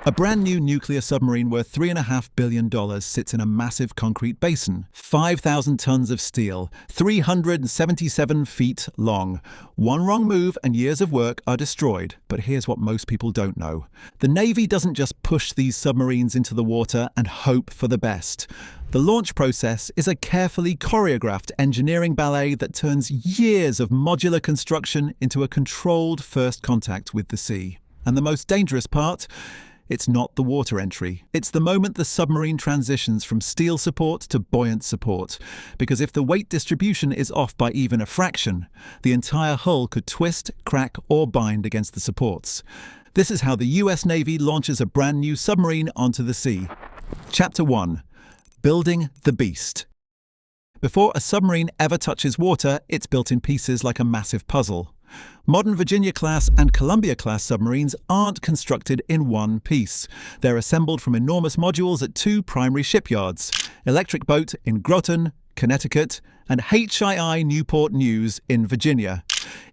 A brand new nuclear submarine worth $3.5 billion sits in a massive concrete basin, 5,000 tons of steel, 377 feet long. One wrong move and years of work are destroyed. But here's what most people don't know. The Navy doesn't just push these submarines into the water and hope for the best. The launch process is a carefully choreographed engineering ballet that turns years of modular construction into a controlled first contact with the sea. And the most dangerous part? It's not the water entry. It's the moment the submarine transitions from steel support to buoyant support. Because if the weight distribution is off by even a fraction, the entire hull could twist, crack, or bind against the supports. This is how the US Navy launches a brand new submarine onto the sea. Chapter 1. Building the Beast. Before a submarine ever touches water, it's built in pieces like a massive puzzle. Modern Virginia-class and Columbia-class submarines aren't constructed in one piece. They're assembled from enormous modules at two primary shipyards, Electric Boat in Groton, Connecticut, and HII Newport News in Virginia.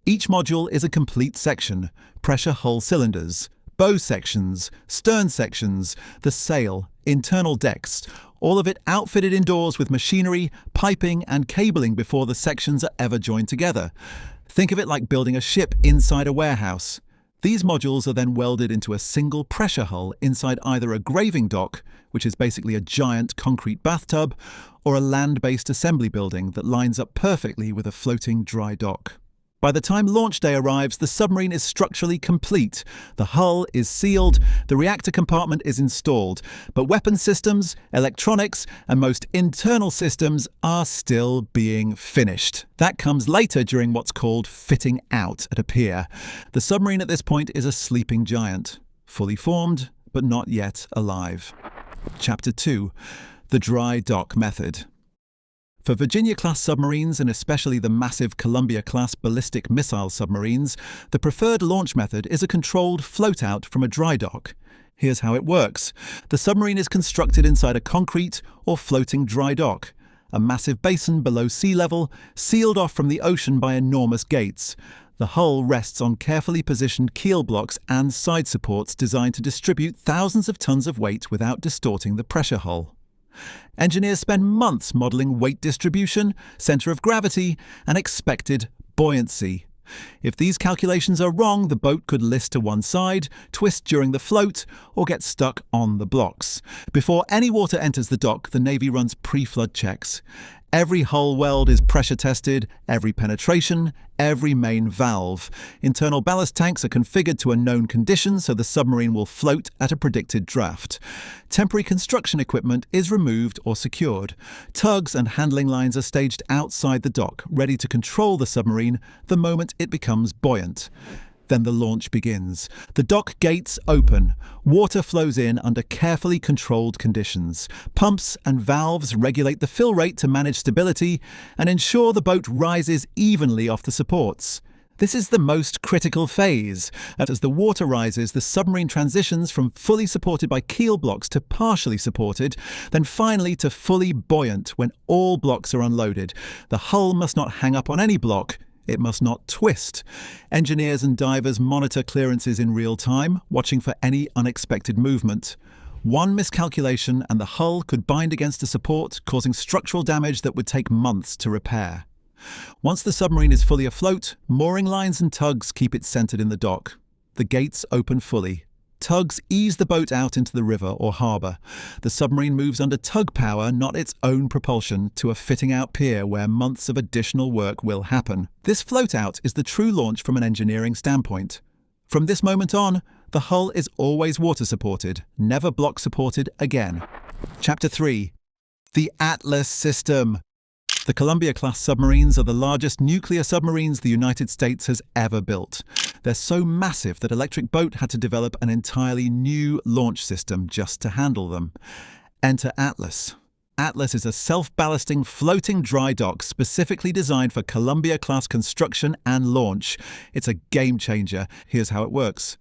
Each module is a complete section: pressure hull cylinders, bow sections, stern sections, the sail, internal decks, all of it outfitted indoors with machinery, piping, and cabling before the sections are ever joined together. Think of it like building a ship inside a warehouse. These modules are then welded into a single pressure hull inside either a graving dock, which is basically a giant concrete bathtub, or a land-based assembly building that lines up perfectly with a floating dry dock. By the time launch day arrives, the submarine is structurally complete. The hull is sealed, the reactor compartment is installed, but weapon systems, electronics, and most internal systems are still being finished. That comes later during what's called fitting out at a pier. The submarine at this point is a sleeping giant, fully formed, but not yet alive. Chapter 2. The Dry Dock Method. For Virginia-class submarines, and especially the massive Columbia-class ballistic missile submarines, the preferred launch method is a controlled float-out from a dry dock. Here's how it works. The submarine is constructed inside a concrete or floating dry dock, a massive basin below sea level, sealed off from the ocean by enormous gates. The hull rests on carefully positioned keel blocks and side supports designed to distribute thousands of tons of weight without distorting the pressure hull. Engineers spend months modeling weight distribution, center of gravity, and expected buoyancy. If these calculations are wrong, the boat could list to one side, twist during the float, or get stuck on the blocks. Before any water enters the dock, the Navy runs pre-flood checks. Every hull weld is pressure tested, every penetration, every main valve. Internal ballast tanks are configured to a known condition so the submarine will float at a predicted draft. Temporary construction equipment is removed or secured. Tugs and handling lines are staged outside the dock, ready to control the submarine the moment it becomes buoyant. Then the launch begins. The dock gates open. Water flows in under carefully controlled conditions. Pumps and valves regulate the fill rate to manage stability and ensure the boat rises evenly off the supports. This is the most critical phase. As the water rises, the submarine transitions from fully supported by keel blocks to partially supported, then finally to fully buoyant when all blocks are unloaded. The hull must not hang up on any block. It must not twist. Engineers and divers monitor clearances in real time, watching for any unexpected movement. One miscalculation and the hull could bind against a support, causing structural damage that would take months to repair. Once the submarine is fully afloat, mooring lines and tugs keep it centered in the dock. The gates open fully. Tugs ease the boat out into the river or harbour. The submarine moves under tug power, not its own propulsion, to a fitting-out pier where months of additional work will happen. This float-out is the true launch from an engineering standpoint. From this moment on, the hull is always water-supported, never block-supported again. Chapter 3. The Atlas System. The Columbia-class submarines are the largest nuclear submarines the United States has ever built. They're so massive that Electric Boat had to develop an entirely new launch system just to handle them. Enter Atlas. Atlas is a self-ballasting floating dry dock specifically designed for Columbia-class construction and launch. It's a game-changer. Here's how it works.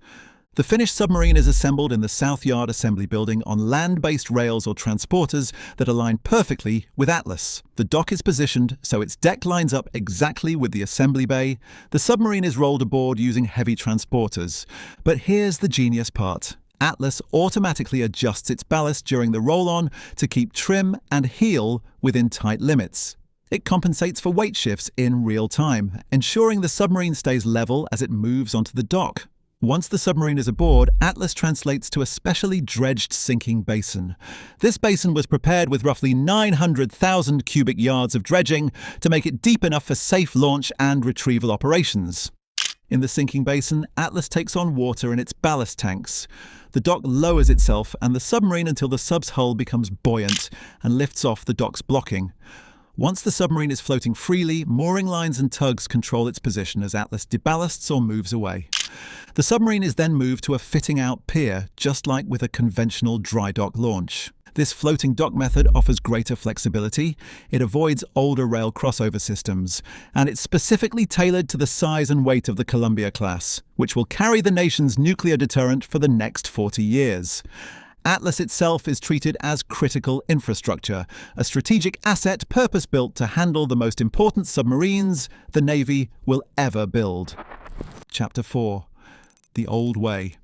The finished submarine is assembled in the South Yard Assembly Building on land-based rails or transporters that align perfectly with Atlas. The dock is positioned so its deck lines up exactly with the assembly bay. The submarine is rolled aboard using heavy transporters. But here's the genius part. Atlas automatically adjusts its ballast during the roll-on to keep trim and heel within tight limits. It compensates for weight shifts in real time, ensuring the submarine stays level as it moves onto the dock. Once the submarine is aboard, Atlas translates to a specially dredged sinking basin. This basin was prepared with roughly 900,000 cubic yards of dredging to make it deep enough for safe launch and retrieval operations. In the sinking basin, Atlas takes on water in its ballast tanks. The dock lowers itself and the submarine until the sub's hull becomes buoyant and lifts off the dock's blocking. Once the submarine is floating freely, mooring lines and tugs control its position as Atlas deballasts or moves away. The submarine is then moved to a fitting-out pier, just like with a conventional dry dock launch. This floating dock method offers greater flexibility, it avoids older rail crossover systems, and it's specifically tailored to the size and weight of the Columbia class, which will carry the nation's nuclear deterrent for the next 40 years. Atlas itself is treated as critical infrastructure, a strategic asset purpose-built to handle the most important submarines the Navy will ever build. Chapter 4. The Old Way.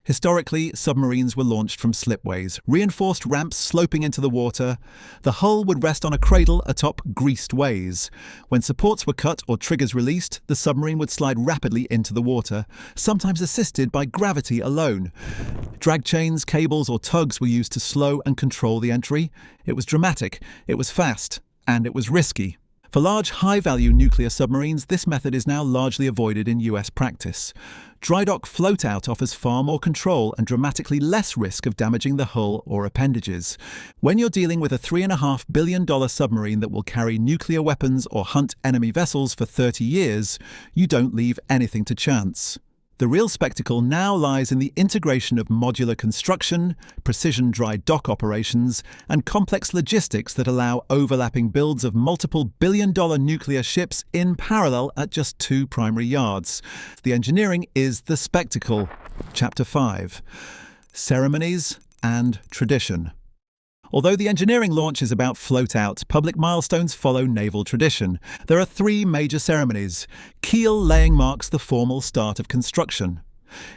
Historically, submarines were launched from slipways, reinforced ramps sloping into the water. The hull would rest on a cradle atop greased ways. When supports were cut or triggers released, the submarine would slide rapidly into the water, sometimes assisted by gravity alone. Drag chains, cables, or tugs were used to slow and control the entry. It was dramatic, it was fast, and it was risky. For large, high-value nuclear submarines, this method is now largely avoided in US practice. Dry dock float-out offers far more control and dramatically less risk of damaging the hull or appendages. When you're dealing with a $3.5 billion submarine that will carry nuclear weapons or hunt enemy vessels for 30 years, you don't leave anything to chance. The real spectacle now lies in the integration of modular construction, precision dry dock operations, and complex logistics that allow overlapping builds of multiple billion-dollar nuclear ships in parallel at just 2 primary yards. The engineering is the spectacle. Chapter 5. Ceremonies and Tradition. Although the engineering launch is about float-out, public milestones follow naval tradition. There are 3 major ceremonies. Keel laying marks the formal start of construction.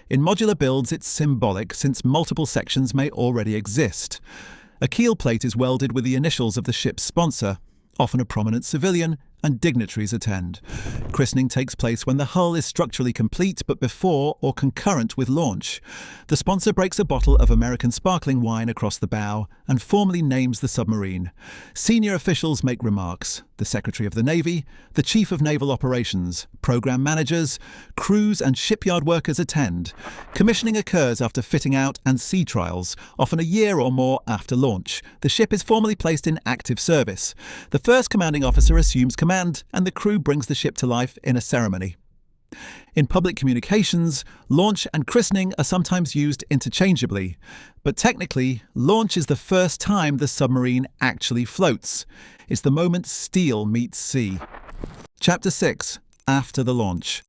In modular builds, it's symbolic since multiple sections may already exist. A keel plate is welded with the initials of the ship's sponsor. Often a prominent civilian, and dignitaries attend. Christening takes place when the hull is structurally complete but before or concurrent with launch. The sponsor breaks a bottle of American sparkling wine across the bow and formally names the submarine. Senior officials make remarks. The Secretary of the Navy, the Chief of Naval Operations, program managers, crews and shipyard workers attend. Commissioning occurs after fitting out and sea trials, often a year or more after launch. The ship is formally placed in active service. The first commanding officer assumes command and the crew brings the ship to life in a ceremony. In public communications, launch and christening are sometimes used interchangeably, but technically, launch is the first time the submarine actually floats. It's the moment steel meets sea. Chapter 6. After the launch.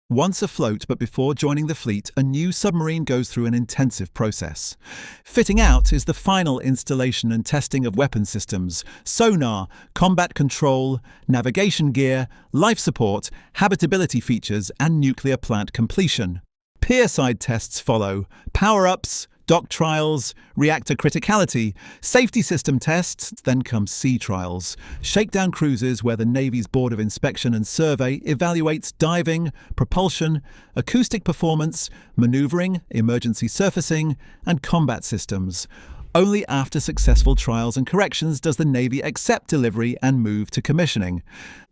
Once afloat but before joining the fleet, a new submarine goes through an intensive process. Fitting out is the final installation and testing of weapon systems, sonar, combat control, navigation gear, life support, habitability features, and nuclear plant completion. Pierside tests follow, power-ups, dock trials, reactor criticality, safety system tests, then come sea trials, shakedown cruises where the Navy's Board of Inspection and Survey evaluates diving, propulsion, acoustic performance, maneuvering, emergency surfacing, and combat systems. Only after successful trials and corrections does the Navy accept delivery and move to commissioning.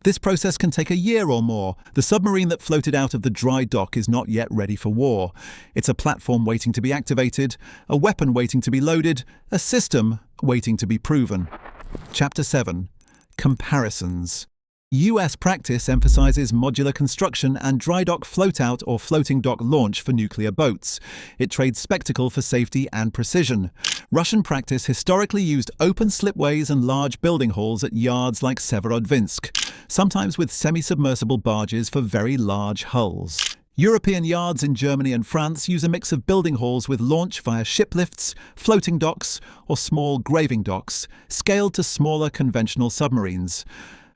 This process can take a year or more. The submarine that floated out of the dry dock is not yet ready for war. It's a platform waiting to be activated, a weapon waiting to be loaded, a system waiting to be proven. Chapter 7. Comparisons. US practice emphasizes modular construction and dry dock float-out or floating dock launch for nuclear boats. It trades spectacle for safety and precision. Russian practice historically used open slipways and large building halls at yards like Severodvinsk, sometimes with semi-submersible barges for very large hulls. European yards in Germany and France use a mix of building halls with launch via shiplifts, floating docks, or small graving docks, scaled to smaller conventional submarines.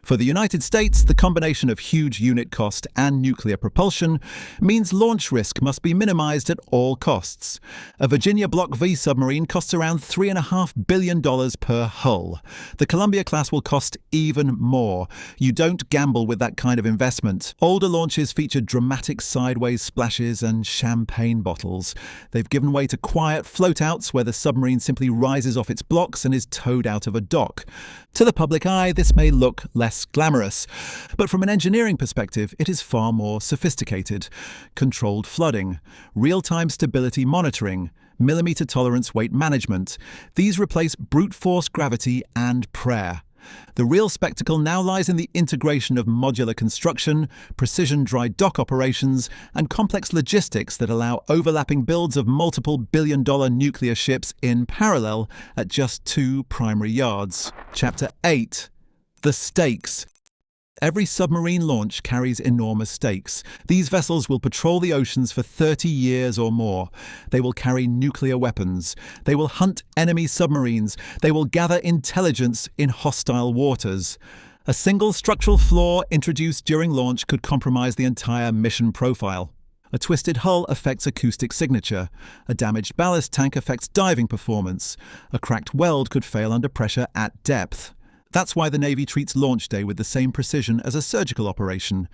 For the United States, the combination of huge unit cost and nuclear propulsion means launch risk must be minimized at all costs. A Virginia Block V submarine costs around $3.5 billion per hull. The Columbia-class will cost even more. You don't gamble with that kind of investment. Older launches featured dramatic sideways splashes and champagne bottles. They've given way to quiet float-outs where the submarine simply rises off its blocks and is towed out of a dock. To the public eye, this may look less glamorous, but from an engineering perspective, it is far more sophisticated. Controlled flooding, real-time stability monitoring, millimeter tolerance weight management. These replace brute force gravity and prayer. The real spectacle now lies in the integration of modular construction, precision dry dock operations, and complex logistics that allow overlapping builds of multiple billion-dollar nuclear ships in parallel at just 2 primary yards. Chapter 8. The stakes. Every submarine launch carries enormous stakes. These vessels will patrol the oceans for 30 years or more. They will carry nuclear weapons. They will hunt enemy submarines. They will gather intelligence in hostile waters. A single structural flaw introduced during launch could compromise the entire mission profile. A twisted hull affects acoustic signature. A damaged ballast tank affects diving performance. A cracked weld could fail under pressure at depth. That's why the Navy treats launch day with the same precision as a surgical operation.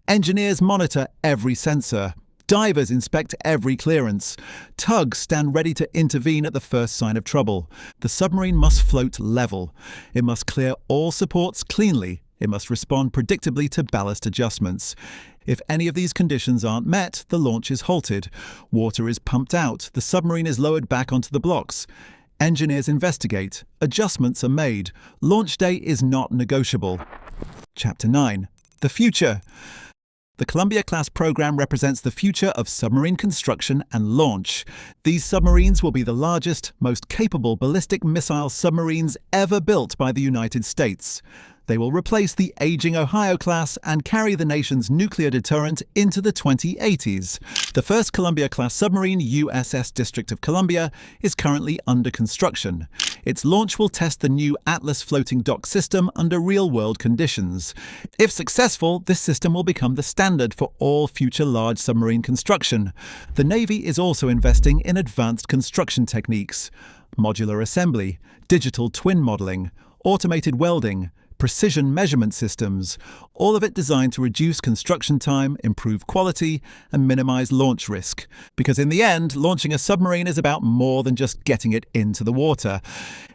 Engineers monitor every sensor. Divers inspect every clearance. Tugs stand ready to intervene at the first sign of trouble. The submarine must float level. It must clear all supports cleanly. It must respond predictably to ballast adjustments. If any of these conditions aren't met, the launch is halted. Water is pumped out. The submarine is lowered back onto the blocks. Engineers investigate. Adjustments are made. Launch day is not negotiable. Chapter 9. The future. The Columbia-class program represents the future of submarine construction and launch. These submarines will be the largest, most capable ballistic missile submarines ever built by the United States. They will replace the aging Ohio-class and carry the nation's nuclear deterrent into the 2080s. The first Columbia-class submarine, USS District of Columbia, is currently under construction. Its launch will test the new Atlas floating dock system under real-world conditions. If successful, this system will become the standard for all future large submarine construction. The Navy is also investing in advanced construction techniques: modular assembly, digital twin modeling, automated welding, precision measurement systems, all of it designed to reduce construction time, improve quality, and minimize launch risk. Because in the end, launching a submarine is about more than just getting it into the water.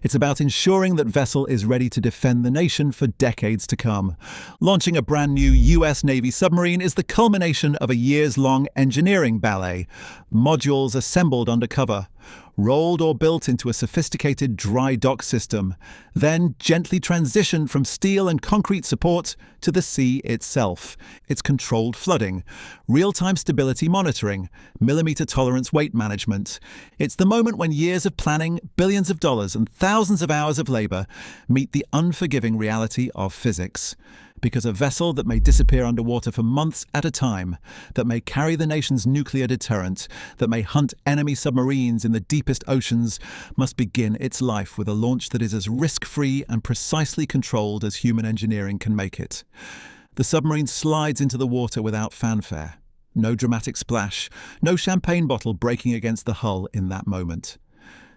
It's about ensuring that vessel is ready to defend the nation for decades to come. Launching a brand new US Navy submarine is the culmination of a years-long engineering ballet. Modules assembled under cover, rolled or built into a sophisticated dry dock system, then gently transitioned from steel and concrete support to the sea itself. It's controlled flooding, real-time stability monitoring, millimeter tolerance weight management. It's the moment when years of planning, billions of dollars, and thousands of hours of labor meet the unforgiving reality of physics. Because a vessel that may disappear underwater for months at a time, that may carry the nation's nuclear deterrent, that may hunt enemy submarines in the deepest oceans, must begin its life with a launch that is as risk-free and precisely controlled as human engineering can make it. The submarine slides into the water without fanfare. No dramatic splash, no champagne bottle breaking against the hull in that moment.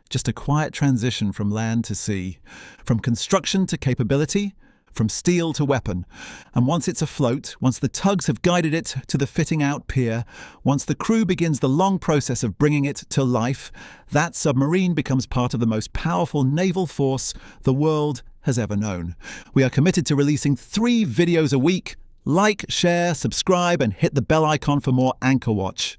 Just a quiet transition from land to sea, from construction to capability, from steel to weapon. And once it's afloat, once the tugs have guided it to the fitting out pier, once the crew begins the long process of bringing it to life, that submarine becomes part of the most powerful naval force the world has ever known. We are committed to releasing 3 videos a week. Like, share, subscribe, and hit the bell icon for more Anchor Watch.